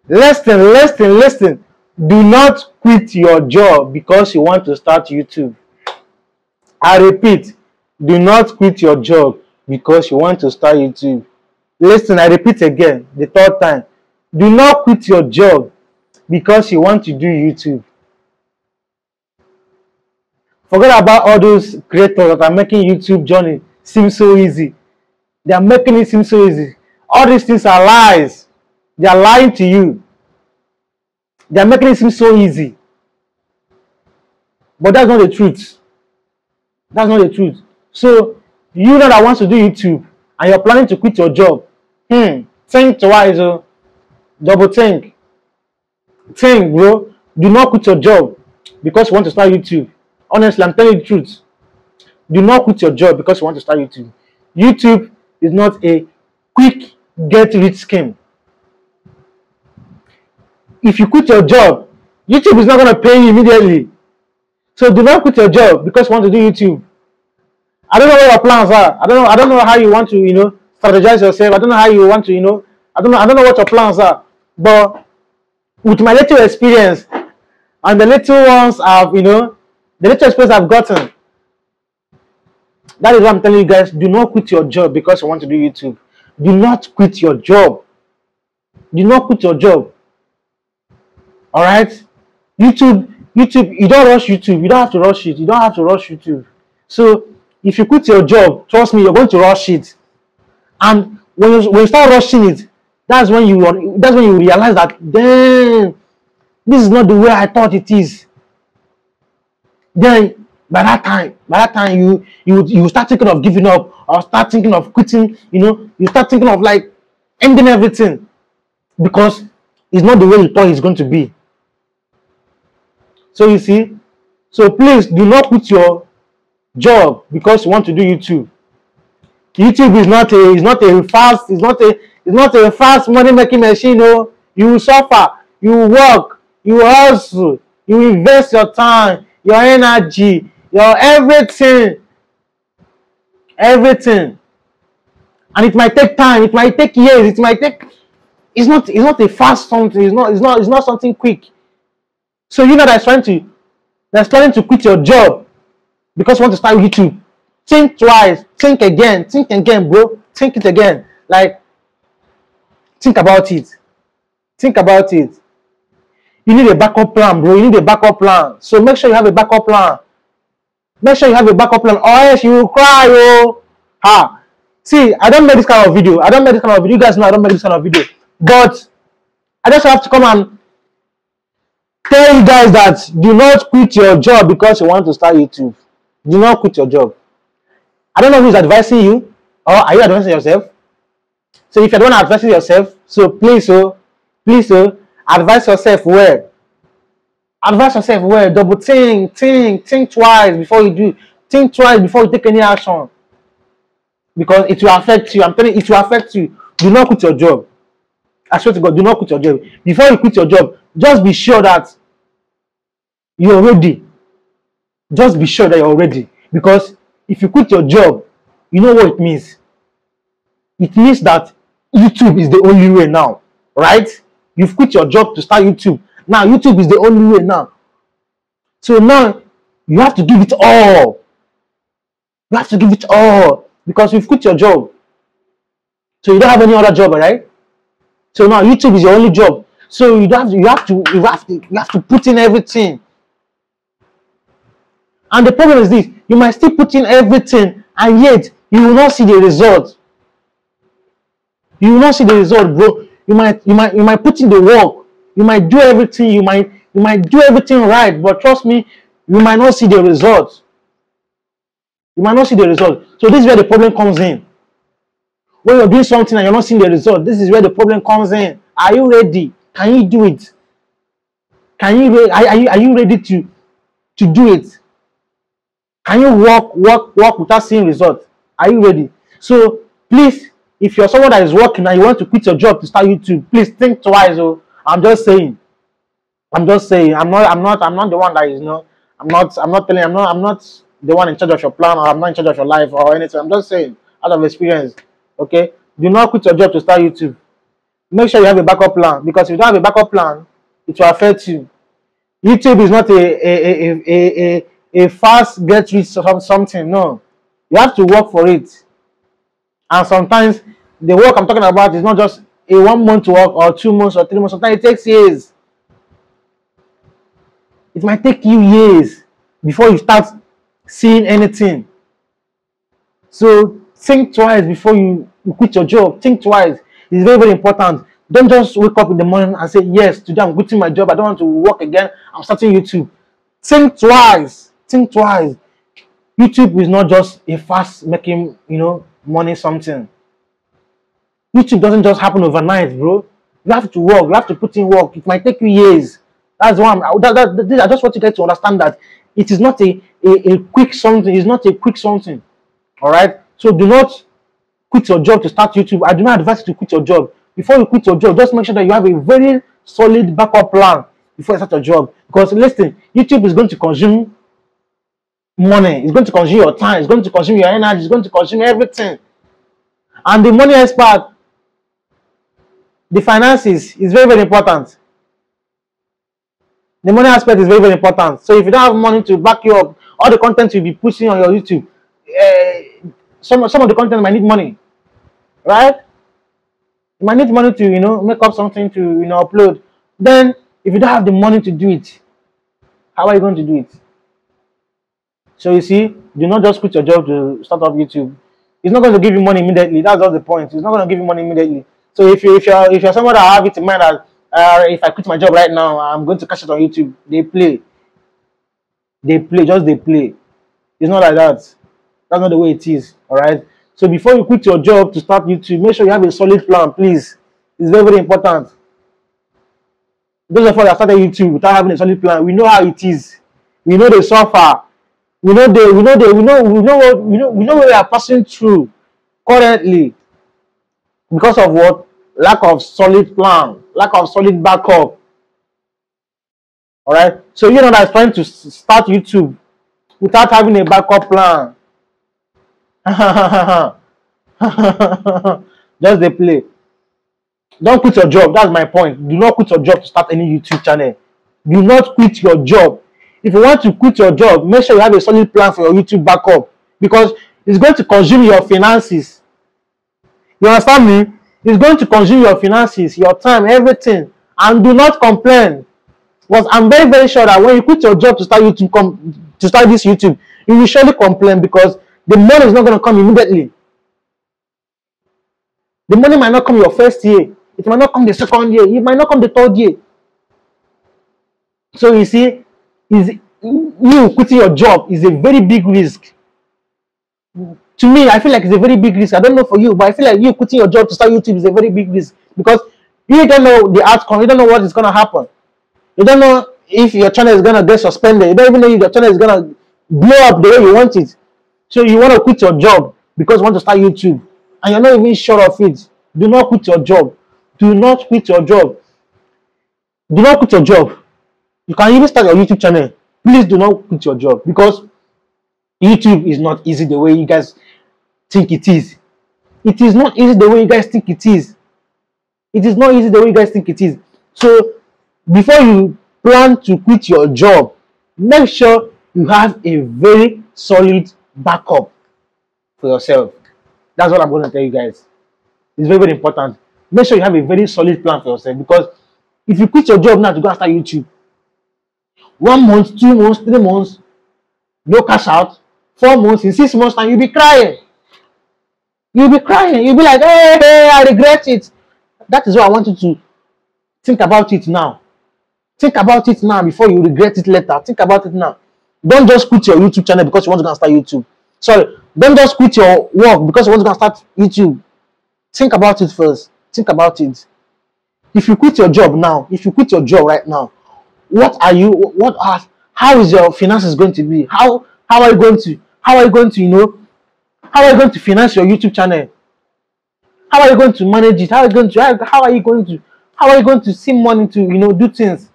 Listen. Do not quit your job because you want to start YouTube. I repeat, do not quit your job because you want to start YouTube. Listen, I repeat again, the third time. Do not quit your job because you want to do YouTube. Forget about all those creators that are making YouTube journey seem so easy. They are making it seem so easy. All these things are lies. They are lying to you. They are making it seem so easy. But that's not the truth. That's not the truth. So, you know that wants to do YouTube and you're planning to quit your job. Think twice, double think. Think, bro. Do not quit your job because you want to start YouTube. Honestly, I'm telling you the truth. Do not quit your job because you want to start YouTube. YouTube is not a quick get-rich scheme. If you quit your job, YouTube is not going to pay you immediately. So do not quit your job because you want to do YouTube. I don't know what your plans are. I don't know how you want to, strategize yourself. I don't know how you want to, I don't know what your plans are. But with my little experience and the little ones I've, the little experience I've gotten, that is what I'm telling you guys. Do not quit your job because you want to do YouTube. Do not quit your job. Do not quit your job. All right? YouTube, you don't rush YouTube. You don't have to rush it. You don't have to rush YouTube. So if you quit your job, trust me, you're going to rush it. And when you start rushing it, that's when you realize that, damn, this is not the way I thought it is. Then by that time you start thinking of giving up or start thinking of quitting. You start thinking of like ending everything because it's not the way you thought it's going to be. So you see, so please do not quit your job because you want to do YouTube. YouTube is not a fast money making machine. No, you will suffer, you will work, you will hustle, you will invest your time, your energy, your everything, and it might take time, it might take years, it's not a fast something, it's not something quick. So that's planning to quit your job because you want to start YouTube. Think twice, think again, bro. Think it again. Like, think about it. You need a backup plan, bro. You need a backup plan. So make sure you have a backup plan. Or else you will cry, See, I don't make this kind of video. You guys know I don't make this kind of video. But I just have to come and tell you guys that do not quit your job because you want to start YouTube. Do not quit your job. I don't know who's advising you, or are you advising yourself? So if you're the one advising yourself, so please, advise yourself well. Double think twice before you do. Think twice before you take any action. Because it will affect you. I'm telling you, it will affect you. Do not quit your job. I swear to God, do not quit your job. Before you quit your job, just be sure that you're ready. Just be sure that you're ready. Because if you quit your job, you know what it means. It means that YouTube is the only way now. Right? You've quit your job to start YouTube. Now YouTube is the only way now. So now you have to give it all. Because you've quit your job. So you don't have any other job, right? So now YouTube is your only job. So you have to put in everything. And the problem is this: you might still put in everything, and yet you will not see the result. You will not see the result, bro. You might put in the work. You might do everything. You might do everything right, but trust me, you might not see the result. So this is where the problem comes in. When you're doing something and you're not seeing the result, this is where the problem comes in. Are you ready? Can you do it? Are you ready to do it? Can you work without seeing results? Are you ready? So please, if you're someone that is working and you want to quit your job to start YouTube, please think twice. I'm just saying. I'm not the one that is I'm not the one in charge of your plan, or I'm not in charge of your life or anything. I'm just saying out of experience. Okay? Do not quit your job to start YouTube. Make sure you have a backup plan, because if you don't have a backup plan, it will affect you. YouTube is not a fast get rich something. No, you have to work for it. And sometimes the work I'm talking about is not just a 1 month work or 2 months or 3 months. Sometimes it takes years. It might take you years before you start seeing anything. So think twice before you quit your job. Think twice. It's very, very important. Don't just wake up in the morning and say, yes, today I'm quitting my job. I don't want to work again. I'm starting YouTube. Think twice. Think twice. YouTube is not just a fast making, money something. YouTube doesn't just happen overnight, bro. You have to work. You have to put in work. It might take you years. That's why I just want you guys to understand that it is not a quick something. It's not a quick something. All right. So do not quit your job to start YouTube. I do not advise you to quit your job. Before you quit your job, just make sure that you have a very solid backup plan before you start your job. Because listen, YouTube is going to consume money. It's going to consume your time. It's going to consume your energy. It's going to consume everything. And the money aspect, the finances is very, very important. The money aspect is very, very important. So if you don't have money to back you up, all the content you'll be pushing on your YouTube, some of the content might need money, right? You might need money to make up something to upload. Then if you don't have the money to do it, how are you going to do it? So you see, do not just quit your job to start up YouTube. It's not going to give you money immediately. That's all the point. It's not going to give you money immediately. So if you're someone that have it in mind that if I quit my job right now, I'm going to catch it on YouTube, they play. They play. It's not like that. That's not the way it is. All right. So before you quit your job to start YouTube, make sure you have a solid plan, please. It's very, very important. Those of us that started YouTube without having a solid plan, we know how it is. We know they suffer. We know what we are passing through currently because of what? Lack of solid plan, lack of solid backup. All right. So that's trying to start YouTube without having a backup plan. Just they play. Don't quit your job. That's my point. Do not quit your job to start any YouTube channel. Do not quit your job. If you want to quit your job, make sure you have a solid plan for your YouTube backup, because it's going to consume your finances. You understand me? It's going to consume your finances, your time, everything. And do not complain. Because I'm very, very sure that when you quit your job to start YouTube, to start this YouTube, you will surely complain, because the money is not going to come immediately. The money might not come your first year. It might not come the second year. It might not come the third year. So you see, you quitting your job is a very big risk. To me, I feel like it's a very big risk. I don't know for you, but I feel like you quitting your job to start YouTube is a very big risk, because you don't know the outcome. You don't know what is going to happen. You don't know if your channel is going to get suspended. You don't even know if your channel is going to blow up the way you want it. So you want to quit your job because you want to start YouTube, and you're not even sure of it. Do not quit your job. Do not quit your job. Do not quit your job. You can even start your YouTube channel. Please do not quit your job, because YouTube is not easy the way you guys think it is. It is not easy the way you guys think it is. It is not easy the way you guys think it is. So before you plan to quit your job, make sure you have a very solid backup for yourself. That's what I'm going to tell you guys. It's very, very important. Make sure you have a very solid plan for yourself, because if you quit your job now to go and start YouTube, 1 month, 2 months, 3 months, no cash out, 4 months, in 6 months time, you'll be crying. You'll be crying. You'll be like, hey, I regret it. That is why I want you to think about it now. Think about it now before you regret it later. Think about it now. Don't just quit your YouTube channel because you want to go and start YouTube. Sorry, don't just quit your work because you want to go and start YouTube. Think about it first. Think about it. If you quit your job now, if you quit your job right now, how is your finances going to be? How are you going to finance your YouTube channel? How are you going to manage it? How are you going to see money to do things?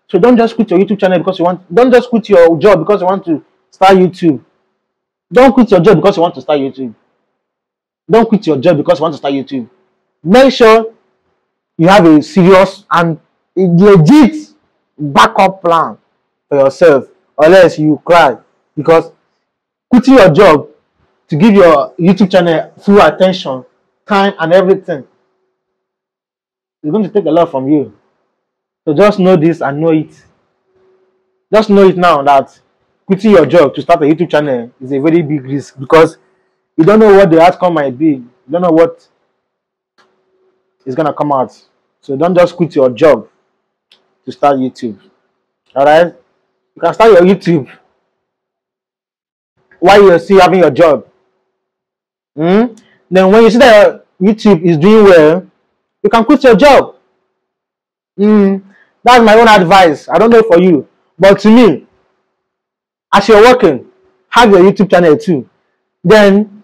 So don't just quit your YouTube channel because don't just quit your job because you want to start YouTube. Don't quit your job because you want to start YouTube. Don't quit your job because you want to start YouTube. Make sure you have a serious and a legit backup plan for yourself, or else you cry, because quitting your job to give your YouTube channel full attention, time, and everything is going to take a lot from you. So just know this and know it. Just know it now that quitting your job to start a YouTube channel is a very big risk, because you don't know what the outcome might be. You don't know what is gonna come out. So don't just quit your job to start YouTube. Alright? You can start your YouTube while you're still having your job. Then when you see that your YouTube is doing well, you can quit your job. That's my own advice. I don't know for you, but to me, as you're working, have your YouTube channel too. Then,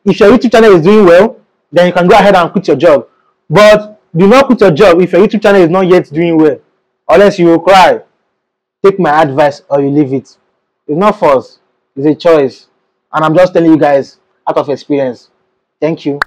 if your YouTube channel is doing well, then you can go ahead and quit your job. But do not quit your job if your YouTube channel is not yet doing well, unless you will cry. Take my advice or you leave it. It's not force, it's a choice. And I'm just telling you guys out of experience. Thank you.